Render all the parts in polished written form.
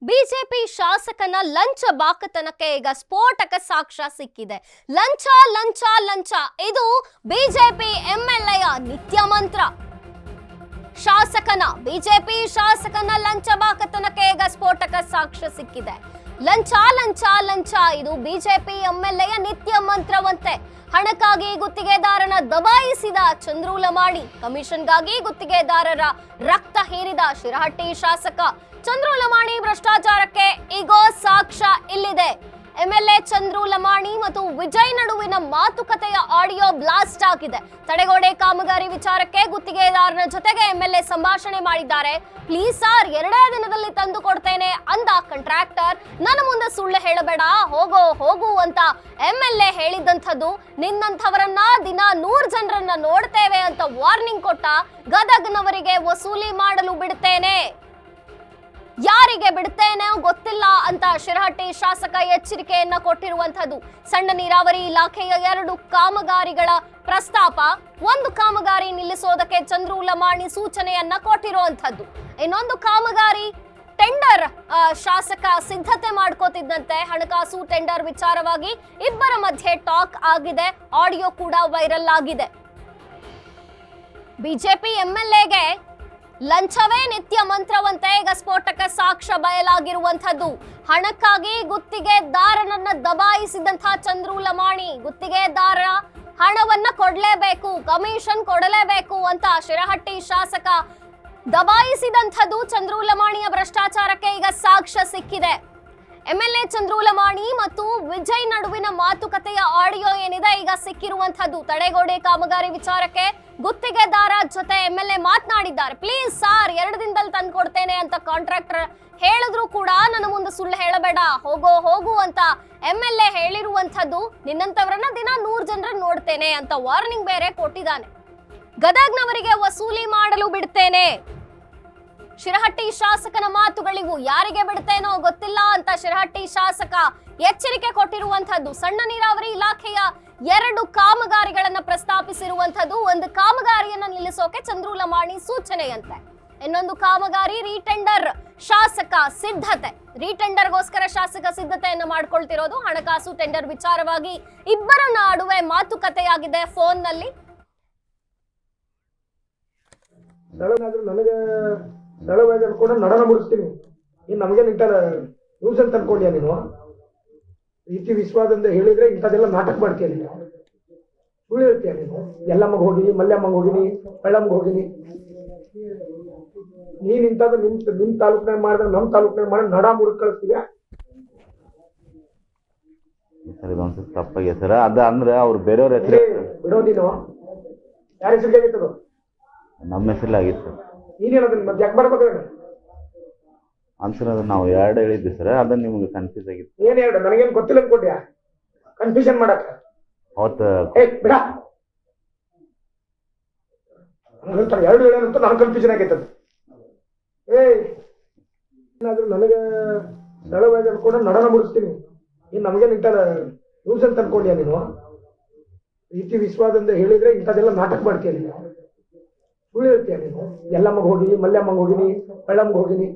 BJP ಶಾಸಕನ ಲಂಚ ಬಾಕತನಕ್ಕೆ ಈಗ ಸ್ಫೋಟಕ ಸಾಕ್ಷ್ಯ ಸಿಕ್ಕಿದೆ. ಲಂಚ ಲಂಚ ಲಂಚ ಇದು ಬಿಜೆಪಿ ಎಂಎಲ್ಎಯ ನಿತ್ಯ ಮಂತ್ರ. ಬಿಜೆಪಿ ಶಾಸಕನ ಲಂಚ ಬಾಕತನಕ್ಕೆ ಈಗ ಸ್ಫೋಟಕ ಸಾಕ್ಷ್ಯ ಸಿಕ್ಕಿದೆ. ಲಂಚ ಲಂಚ ಲಂಚ ಇದು ಬಿಜೆಪಿ ಎಂಎಲ್ಎಯ ನಿತ್ಯ ಮಂತ್ರವಂತೆ. ಹಣಕ್ಕಾಗಿ ಗುತ್ತಿಗೆದಾರನ ದಬಾಯಿಸಿದ ಚಂದ್ರು ಲಮಾಣಿ, ಕಮಿಷನ್ಗಾಗಿ ಗುತ್ತಿಗೆದಾರರ ರಕ್ತ ಹೀರಿದ ಶಿರಹಟ್ಟಿ ಶಾಸಕ ಚಂದ್ರು ಲಮಾಣಿ ಭ್ರಷ್ಟಾಚಾರಕ್ಕೆ ಈಗ ಸಾಕ್ಷ್ಯ ಇಲ್ಲಿದೆ. ಎಂಎಲ್ಎ ಚಂದ್ರು ಲಮಾಣಿ ಮತ್ತು ವಿಜಯ್ ನಡುವಿನ ಮಾತುಕತೆಯ ಆಡಿಯೋ ಬ್ಲಾಸ್ಟ್ ಆಗಿದೆ. ತಡೆಗೋಡೆ ಕಾಮಗಾರಿ ವಿಚಾರಕ್ಕೆ ಗುತ್ತಿಗೆದಾರನ ಜೊತೆಗೆ ಎಂಎಲ್ಎ ಸಂಭಾಷಣೆ ಮಾಡಿದ್ದಾರೆ. ಪ್ಲೀಸ್ ಸರ್, 2 ದಿನದಲ್ಲಿ ತಂದು ಕೊಡ್ತೇನೆ ಅಂದ ಕಾಂಟ್ರಾಕ್ಟರ್. ನನ್ನ ಮುಂದೆ ಸುಳ್ಳು ಹೇಳಬೇಡ, ಹೋಗು ಅಂತ ಎಂಎಲ್ಎ ಹೇಳಿದಂಥದ್ದು. ನಿನ್ನಂಥವರನ್ನ ದಿನ 100 ಜನರನ್ನ ನೋಡ್ತೇವೆ ಅಂತ ವಾರ್ನಿಂಗ್ ಕೊಟ್ಟ. ಗದಗ್ನವರಿಗೆ ವಸೂಲಿ ಮಾಡಲು ಬಿಡ್ತೇನೆ, ಯಾರಿಗೆ ಬಿಡ್ತೇನೆ ಗೊತ್ತಿಲ್ಲ ಅಂತ ಶಿರಹಟ್ಟಿ ಶಾಸಕ ಎಚ್ಚರಿಕೆಯನ್ನ ಕೊಟ್ಟಿರುವಂತದ್ದು. ಸಣ್ಣ ನೀರಾವರಿ ಇಲಾಖೆಯ 2 ಕಾಮಗಾರಿಗಳ ಪ್ರಸ್ತಾಪ, 1 ಕಾಮಗಾರಿ ನಿಲ್ಲಿಸೋದಕ್ಕೆ ಚಂದ್ರು ಲಮಾಣಿ ಸೂಚನೆಯನ್ನ ಕೊಟ್ಟಿರುವಂತದ್ದು. ಇನ್ನೊಂದು ಕಾಮಗಾರಿ ಟೆಂಡರ್ ಶಾಸಕ ಸಿದ್ಧತೆ ಮಾಡ್ಕೋತಿದ್ದಂತೆ ಹಣಕಾಸು ಟೆಂಡರ್ ವಿಚಾರವಾಗಿ ಇಬ್ಬರ ಮಧ್ಯೆ ಟಾಕ್ ಆಗಿದೆ. ಆಡಿಯೋ ಕೂಡ ವೈರಲ್ ಆಗಿದೆ. ಬಿಜೆಪಿ ಎಂಎಲ್ಎಗೆ ಲಂಚವೇ ನಿತ್ಯ ಮಂತ್ರವಂತೆ ಈಗ ಸ್ಫೋಟಕ ಸಾಕ್ಷ್ಯ ಬಯಲಾಗಿರುವಂತದ್ದು. ಹಣಕ್ಕಾಗಿ ಗುತ್ತಿಗೆದಾರನನ್ನ ದಬಾಯಿಸಿದಂತಹ ಚಂದ್ರು ಲಮಾಣಿ, ಗುತ್ತಿಗೆದಾರ ಹಣವನ್ನ ಕೊಡ್ಲೇಬೇಕು, ಕಮಿಷನ್ ಕೊಡಲೇಬೇಕು ಅಂತ ಶಿರಹಟ್ಟಿ ಶಾಸಕ ದಬಾಯಿಸಿದಂಥದ್ದು. ಚಂದ್ರು ಲಮಾಣಿಯ ಭ್ರಷ್ಟಾಚಾರಕ್ಕೆ ಈಗ ಸಾಕ್ಷ್ಯ ಸಿಕ್ಕಿದೆ. ಎಂಎಲ್ಎ ಚಂದ್ರು ಲಮಾಣಿ ಮತ್ತು ವಿಜಯ್ ನಡುವಿನ ಮಾತುಕತೆಯ ಆಡಿಯೋ ಏನಿದೆ ಈಗ ಸಿಕ್ಕಿರುವಂತದ್ದು. ತಡೆಗೋಡೆ ಕಾಮಗಾರಿ ವಿಚಾರಕ್ಕೆ ಗುತ್ತಿಗೆದಾರ ಜೊತೆ ಎಂಎಲ್ಎ ಮಾತನಾಡಿದ್ದಾರೆ. ಪ್ಲೀಸ್ ಸರ್, 2 ದಿನದಲ್ಲಿ ತಂದು ಕೊಡ್ತೇನೆ ಅಂತ ಕಾಂಟ್ರಾಕ್ಟರ್ ಹೇಳಿದ್ರು ಕೂಡ ನನ್ನ ಮುಂದೆ ಸುಳ್ಳು ಹೇಳಬೇಡ, ಹೋಗು ಅಂತ ಎಂಎಲ್ಎ ಹೇಳಿರುವಂತದ್ದು. ನಿನ್ನಂತವರನ್ನ ದಿನ 100 ಜನರನ್ನ ನೋಡ್ತೇನೆ ಅಂತ ವಾರ್ನಿಂಗ್ ಬೇರೆ ಕೊಟ್ಟಿದ್ದಾನೆ. ಗದಗ್ನವರಿಗೆ ವಸೂಲಿ ಮಾಡಲು ಬಿಡ್ತೇನೆ. ಶಿರಹಟ್ಟಿ ಶಾಸಕನ ಮಾತುಗಳಿವು. ಯಾರಿಗೆ ಬಿಡ್ತೇನೋ ಗೊತ್ತಿಲ್ಲ ಅಂತ ಶಿರಹಟ್ಟಿ ಶಾಸಕ ಎಚ್ಚರಿಕೆ ಕೊಟ್ಟಿರುವಂತದ್ದು. ಸಣ್ಣ ನೀರಾವರಿ ಇಲಾಖೆಯ 2 ಕಾಮಗಾರಿಗಳನ್ನ ಪ್ರಸ್ತಾಪಿಸಿರುವಂತದ್ದು. 1 ಕಾಮಗಾರಿಯನ್ನ ನಿಲ್ಲಿಸೋಕೆ ಚಂದ್ರು ಲಮಾಣಿ ಸೂಚನೆಯಂತೆ, ಇನ್ನೊಂದು ಕಾಮಗಾರಿ ರೀಟೆಂಡರ್ ಶಾಸಕ ಸಿದ್ಧತೆ. ರೀಟೆಂಡರ್ಗೋಸ್ಕರ ಶಾಸಕ ಸಿದ್ಧತೆಯನ್ನ ಮಾಡ್ಕೊಳ್ತಿರೋದು. ಹಣಕಾಸು ಟೆಂಡರ್ ವಿಚಾರವಾಗಿ ಇಬ್ಬರ ನಡುವೆ ಮಾತುಕತೆಯಾಗಿದೆ ಫೋನ್ ನಲ್ಲಿ. ಸರಳವಾಗಿ ಕೂಡ ನಡನ ಮುಡಿಸ್ತೀನಿ. ಇನ್ನು ನಮಗೆ ನಿಂತಾರ ನ್ಯೂಸ್ ಅಂತ ಅನ್ಕೊಂಡ್ಯಾ ನೀನು? ರೀತಿ ವಿಶ್ವಾಸದಿಂದ ಹೇಳಿದ್ರೆ ಇಂಥದ್ದೆಲ್ಲ ನಾಟಕ ಮಾಡ್ತೀಯ ನೀನು, ಸುಳ್ಳು ಹೇಳ್ತೀಯ ನೀನು. ಎಲ್ಲಮ್ಮಗ್ ಹೋಗಿನಿ, ಮಲ್ಯಮ್ಮಗ್ ಹೋಗಿನಿ, ಪಳ್ಳಮ್ಮಗ್ ಹೋಗಿನಿ. ನೀನ್ ಇಂಥದ್ದು ನಿಮ್ ತಾಲೂಕ್ನಾಗ ಮಾಡಿದ್ರೆ ನಮ್ಮ ತಾಲೂಕ್ನಾಗ ಮಾಡಿ ನಡ ಮುಡುಕ್ ಕಳಿಸ್ತೀಯ. ತಪ್ಪಾಗಿ ಸರ್, ಅದ ಅಂದ್ರೆ ಅವ್ರು ಬೇರೆಯವ್ರ ಹೆಸರು ಬಿಡೋ. ನೀನು ಯಾರ ಹೆಸರಿಗೆ ಆಗಿತ್ತದು? ನಮ್ಮ ಹೆಸರಲ್ಲಾಗಿತ್ತು. ನೀನೇನೋದನ್ನ ಮತ್ತೆ ಯಾಕೆ ಬರ್ಬೇಕಾಗ ಅನ್ಸರ್ ಅದನ್ನ ನಾವು 2 ಹೇಳಿದ್ವಿ ಸರ್, ಅದನ್ನ ನಿಮ್ಗೆ ಕನ್ಫ್ಯೂಸ್ ಆಗಿತ್ತು. ಏನ್ 2? ನನಗೇನು ಗೊತ್ತಿಲ್ಲ ಅನ್ಕೊಟ್ಯಾ ಕನ್ಫ್ಯೂಷನ್ ಮಾಡಕ? ಅವತ್ತು ಬಿಡ, 2 ಹೇಳೋಣಂತೂ ನಾನು ಕನ್ಫ್ಯೂಷನ್ ಆಗೈತದ. ಏನಾದ್ರೂ ನನಗೆ ಸರಳವಾಗಿ ಕೂಡ ನಡನ ಮುಡಿಸ್ತೀನಿ. ಇನ್ನು ನಮಗೆ ನಿಂತಾರ ನ್ಯೂಸ್ ಅಂತ ಅನ್ಕೊಂಡ್ಯಾ ನೀನು? ರೀತಿ ವಿಶ್ವಾಸದಿಂದ ಹೇಳಿದ್ರೆ ಇಂಥದ್ದೆಲ್ಲ ನಾಟಕ ಮಾಡ್ತೀಯ ನೀನು, ಸುಳ್ಳು ಹೇಳ್ತೀಯ ನೀನು. ಎಲ್ಲಮ್ಮಗ್ ಹೋಗಿನಿ, ಮಲ್ಯಮ್ಮಗ್ ಹೋಗಿನಿ, ಪಳ್ಳಮ್ಮಗ್ ಹೋಗಿನಿ.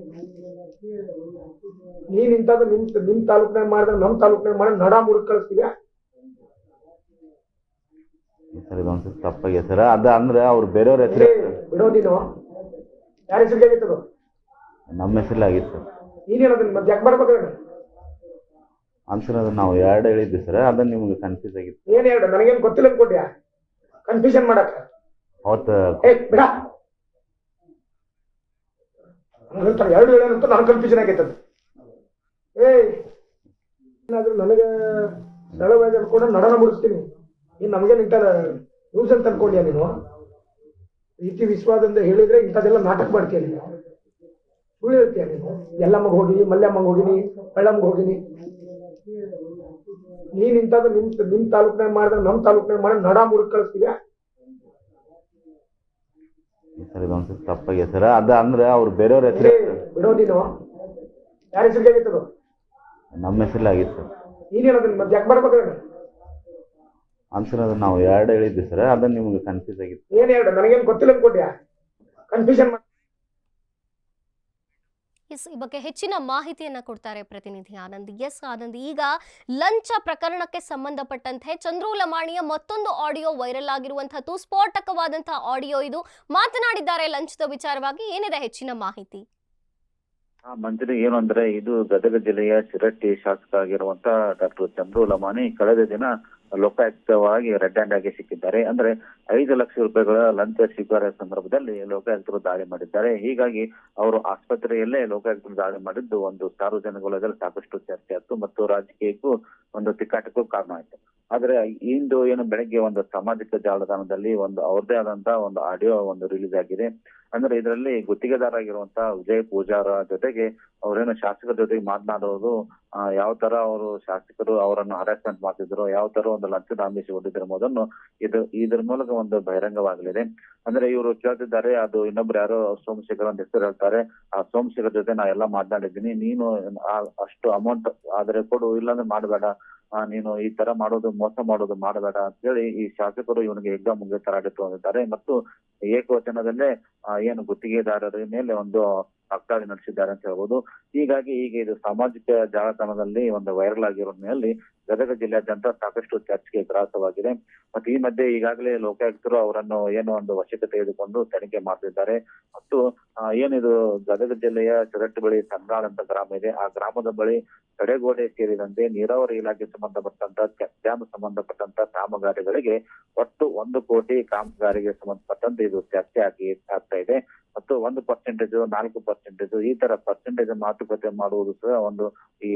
ನೀನ್ ಇಂಥದ್ದು ನಿಮ್ ತಾಲೂಕ್ನಾಗ ಮಾಡಿದ್ರೆ ನಮ್ಮ ತಾಲೂಕ್ನಾಗ ಮಾಡಿ ನಡ ಮುಡುಕ್ ಕಳಿಸ್ತೀಯ. ಸರ್ ಇದೊಂದ್ಸರಿ ತಪ್ಪಾಗಿ ಸರ್, ಅದ ಅಂದ್ರೆ ಅವ್ರು ಬೇರೆಯವ್ರ ಹೆಸರು ಬಿಡೋ. ನೀನು ಯಾರ ಹೆಸರಿಗೆ ಆಗಿತ್ತದು? ನಮ್ಮ ಹೆಸರಲ್ಲಾಗಿತ್ತು. ನೀನೇನೋದನ್ನ ಮತ್ತೆ ಯಾಕೆ ಬರ್ಬೇಕಾಗ? ಅನ್ಸರ್ ಅದನ್ನ ನಾವು 2 ಹೇಳಿದ್ವಿ ಸರ್, ಅದನ್ನ ನಿಮ್ಗೆ ಕನ್ಫ್ಯೂಸ್ ಆಗಿತ್ತು. ಏನ್ 2? ನನಗೇನು ಗೊತ್ತಿಲ್ಲ ಅನ್ಕೊಟ್ಯಾ ಕನ್ಫ್ಯೂಷನ್ ಮಾಡಕ? ಅವತ್ತು ಬಿಡ, 2 ಹೇಳೋಣಂತೂ ನಾನು ಕನ್ಫ್ಯೂಷನ್ ಆಗೈತದ. ಏನಾದ್ರೂ ನನಗೆ ಸರಳವಾಗಿ ಕೂಡ ನಡನ ಮುಡಿಸ್ತೀನಿ. ಇನ್ನು ನಮಗೆ ನಿಂತಾರ ನ್ಯೂಸ್ ಅಂತ ಅನ್ಕೊಂಡ್ಯಾ ನೀನು? ರೀತಿ ವಿಶ್ವಾಸದಿಂದ ಹೇಳಿದ್ರೆ ಇಂಥದ್ದೆಲ್ಲ ನಾಟಕ ಮಾಡ್ತೀಯ ನೀನು, ಸುಳ್ಳು ಹೇಳ್ತೀಯ ನೀನು. ಎಲ್ಲಮ್ಮಗ್ ಹೋಗಿನಿ, ಮಲ್ಯಮ್ಮಗ್ ಹೋಗಿನಿ, ಪಳ್ಳಮ್ಮಗ್ ಹೋಗಿನಿ. ನೀನ್ ಇಂಥದ್ದು ನಿಮ್ ತಾಲೂಕ್ನಾಗ ಮಾಡಿದ್ರೆ ನಮ್ಮ ತಾಲೂಕ್ನಾಗ ಮಾಡಿ ನಡ ಮುಡುಕ್ ಕಳಿಸ್ತೀಯ. ಸರ್ ಇದೊಂದ್ಸರಿ ತಪ್ಪಾಗಿ ಸರ್, ಅದ ಅಂದ್ರೆ ಅವ್ರು ಬೇರೆಯವ್ರ ಹೆಸರು ಬಿಡೋ. ನೀನು ಯಾರ ಹೆಸರಿಗೆ ಆಗಿತ್ತದು? ನಮ್ಮ ಹೆಸರಲ್ಲಾಗಿತ್ತು. ನೀನೇನೋದನ್ನ ಮತ್ತೆ ಯಾಕೆ ಬರ್ಬೇಕಾಗ? ಅನ್ಸರ್ ಅದನ್ನ ನಾವು 2 ಹೇಳಿದ್ವಿ ಸರ್, ಅದನ್ನ ನಿಮ್ಗೆ ಕನ್ಫ್ಯೂಸ್ ಆಗಿತ್ತು. ಏನ್ 2? ನನಗೇನು ಗೊತ್ತಿಲ್ಲ ಅನ್ಕೊಟ್ಯಾ ಕನ್ಫ್ಯೂಷನ್ ಎಸ್, ಈ ಬಗ್ಗೆ ಹೆಚ್ಚಿನ ಮಾಹಿತಿಯನ್ನ ಕೊಡ್ತಾರೆ ಪ್ರತಿನಿಧಿ ಆನಂದ್. ಎಸ್ ಆನಂದ್, ಈಗ ಲಂಚ ಪ್ರಕರಣಕ್ಕೆ ಸಂಬಂಧಪಟ್ಟಂತೆ ಚಂದ್ರು ಲಮಾಣಿಯ ಮತ್ತೊಂದು ಆಡಿಯೋ ವೈರಲ್ ಆಗಿರುವಂತಹದ್ದು, ಸ್ಫೋಟಕವಾದಂತಹ ಆಡಿಯೋ ಇದು. ಮಾತನಾಡಿದ್ದಾರೆ ಲಂಚದ ವಿಚಾರವಾಗಿ, ಏನಿದೆ ಹೆಚ್ಚಿನ ಮಾಹಿತಿ? ಮಂತ್ರಿ ಏನು ಅಂದ್ರೆ, ಇದು ಗದಗ ಜಿಲ್ಲೆಯ ಶಿರಟ್ಟಿ ಶಾಸಕ ಆಗಿರುವಂತ ಡಾಕ್ಟರ್ ಚಂದ್ರು ಲಮಾಣಿ ಕಳೆದ ದಿನ ಲೋಕಾಯುಕ್ತವಾಗಿ ರೆಡ್ ಹ್ಯಾಂಡ್ ಆಗಿ ಸಿಕ್ಕಿದ್ದಾರೆ. ಅಂದ್ರೆ 5 ಲಕ್ಷ ರೂಪಾಯಿಗಳ ಲಂಚ ಸ್ವೀಕಾರ ಸಂದರ್ಭದಲ್ಲಿ ಲೋಕಾಯುಕ್ತರು ದಾಳಿ ಮಾಡಿದ್ದಾರೆ. ಹೀಗಾಗಿ ಅವರು ಆಸ್ಪತ್ರೆಯಲ್ಲೇ ಲೋಕಾಯುಕ್ತರು ದಾಳಿ ಮಾಡಿದ್ದು ಒಂದು ಸಾರ್ವಜನಿಕ ಸಾಕಷ್ಟು ಚರ್ಚೆ ಆಯ್ತು ಮತ್ತು ರಾಜಕೀಯಕ್ಕೂ ಒಂದು ತಿಕ್ಕಾಟಕ್ಕೂ ಕಾರಣ ಆಯ್ತು. ಆದ್ರೆ ಇಂದು ಏನು ಬೆಳಗ್ಗೆ ಒಂದು ಸಾಮಾಜಿಕ ಜಾಲತಾಣದಲ್ಲಿ ಒಂದು ಅವ್ರದೇ ಆದಂತ ಒಂದು ಆಡಿಯೋ ಒಂದು ರಿಲೀಸ್ ಆಗಿದೆ. ಅಂದ್ರೆ ಇದರಲ್ಲಿ ಗುತ್ತಿಗೆದಾರ ಆಗಿರುವಂತ ವಿಜಯ್ ಪೂಜಾರ ಜೊತೆಗೆ ಅವ್ರೇನು ಶಾಸಕರ ಜೊತೆಗೆ ಮಾತನಾಡೋದು, ಯಾವ ತರ ಅವರು ಶಾಸಕರು ಅವರನ್ನು ಹರಾಸ್ಮೆಂಟ್ ಮಾಡ್ತಿದ್ರು, ಯಾವ ತರ ಒಂದು ಲಂಚದ ಆಮಿಷ ಹೊಂದಿದ್ರು ಎಂಬುದನ್ನು ಇದ್ರ ಮೂಲಕ ಒಂದು ಬಹಿರಂಗವಾಗಲಿದೆ. ಅಂದ್ರೆ ಇವರು ಕೇಳ್ತಿದ್ದಾರೆ, ಅದು ಇನ್ನೊಬ್ರು ಯಾರೋ ಸೋಮಶೇಖರ್ ಅಂತ ಹೆಸರು ಹೇಳ್ತಾರೆ, ಆ ಸೋಮಶೇಖರ್ ಜೊತೆ ನಾ ಎಲ್ಲ ಮಾತನಾಡಿದ್ದೀನಿ, ನೀನು ಅಷ್ಟು ಅಮೌಂಟ್ ಆದ್ರೆ ಕೊಡು, ಇಲ್ಲಾಂದ್ರೆ ಮಾಡಬೇಡ, ನೀನು ಈ ತರ ಮಾಡೋದು ಮೋಸ ಮಾಡೋದು ಮಾಡಬೇಡ ಅಂತ ಹೇಳಿ ಈ ಶಾಸಕರು ಇವನಿಗೆ ಹೆಗ್ಗ ಮುಂಗೆ ತರಾಟೆ ತಗೊಂಡಿದ್ದಾರೆ ಮತ್ತು ಏಕವಚನದಲ್ಲೇ ಏನು ಗುತ್ತಿಗೆದಾರರ ಮೇಲೆ ಒಂದು ಅಕ್ಕಾಡಿ ನಡೆಸಿದ್ದಾರೆ ಅಂತ ಹೇಳ್ಬೋದು. ಹೀಗಾಗಿ ಈಗ ಇದು ಸಾಮಾಜಿಕ ಜಾಲತಾಣದಲ್ಲಿ ಒಂದು ವೈರಲ್ ಆಗಿರೋ ಮೇಲೆ ಗದಗ ಜಿಲ್ಲೆಯಾದ್ಯಂತ ಸಾಕಷ್ಟು ಚರ್ಚೆಗೆ ಗ್ರಾಸವಾಗಿದೆ. ಮತ್ತೆ ಈ ಮಧ್ಯೆ ಈಗಾಗಲೇ ಲೋಕಾಯುಕ್ತರು ಅವರನ್ನು ಏನೋ ಒಂದು ವಶಕ್ಕೆ ತೆಗೆದುಕೊಂಡು ತನಿಖೆ ಮಾಡ್ತಿದ್ದಾರೆ. ಮತ್ತು ಏನಿದು ಗದಗ ಜಿಲ್ಲೆಯ ಶಿರಟ್ಟಿ ಬಳಿ ಸಂಗಾಳ ಅಂತ ಗ್ರಾಮ ಇದೆ, ಆ ಗ್ರಾಮದ ಬಳಿ ತಡೆಗೋಡೆ ಸೇರಿದಂತೆ ನೀರಾವರಿ ಇಲಾಖೆ ಸಂಬಂಧಪಟ್ಟಂತ ಡ್ಯಾಮ್ ಸಂಬಂಧಪಟ್ಟಂತ ಕಾಮಗಾರಿಗಳಿಗೆ ಒಟ್ಟು 1 ಕೋಟಿ ಕಾಮಗಾರಿಗೆ ಸಂಬಂಧಪಟ್ಟಂತೆ ಇದು ಚರ್ಚೆ ಆಗ್ತಾ ಇದೆ. ಮತ್ತು 1%, 4% ಈ ತರ ಪರ್ಸೆಂಟೇಜ್ ಮಾತುಕತೆ ಮಾಡುವುದು ಸಹ ಒಂದು ಈ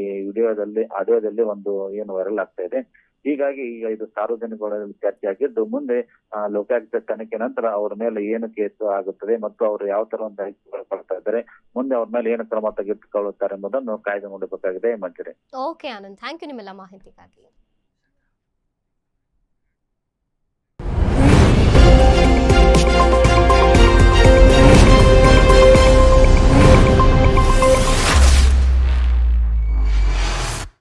ಆಡಿಯೋದಲ್ಲಿ ಒಂದು ಏನು ವೈರಲ್ ಆಗ್ತಾ ಇದೆ. ಹೀಗಾಗಿ ಈಗ ಇದು ಸಾರ್ವಜನಿಕರಲ್ಲಿ ಚರ್ಚೆ ಆಗಿದ್ದು, ಮುಂದೆ ಲೋಕಾಯುಕ್ತ ತನಿಖೆ ನಂತರ ಅವ್ರ ಮೇಲೆ ಏನು ಕೇಸು ಆಗುತ್ತದೆ ಮತ್ತು ಅವರು ಯಾವ ತರ ಒಂದು ಪಡ್ತಾ ಇದ್ದಾರೆ, ಮುಂದೆ ಅವ್ರ ಮೇಲೆ ಏನು ಕ್ರಮ ತೆಗೆದುಕೊಳ್ಳುತ್ತಾರೆ ಎಂಬುದನ್ನು ಕಾಯ್ದು ನೋಡಬೇಕಾಗಿದೆ. ಮಂಜರಿ. ಓಕೆ ಆನಂದ್, ಥ್ಯಾಂಕ್ ಯು ನಿಮ್ಮೆಲ್ಲ ಮಾಹಿತಿಗಾಗಿ.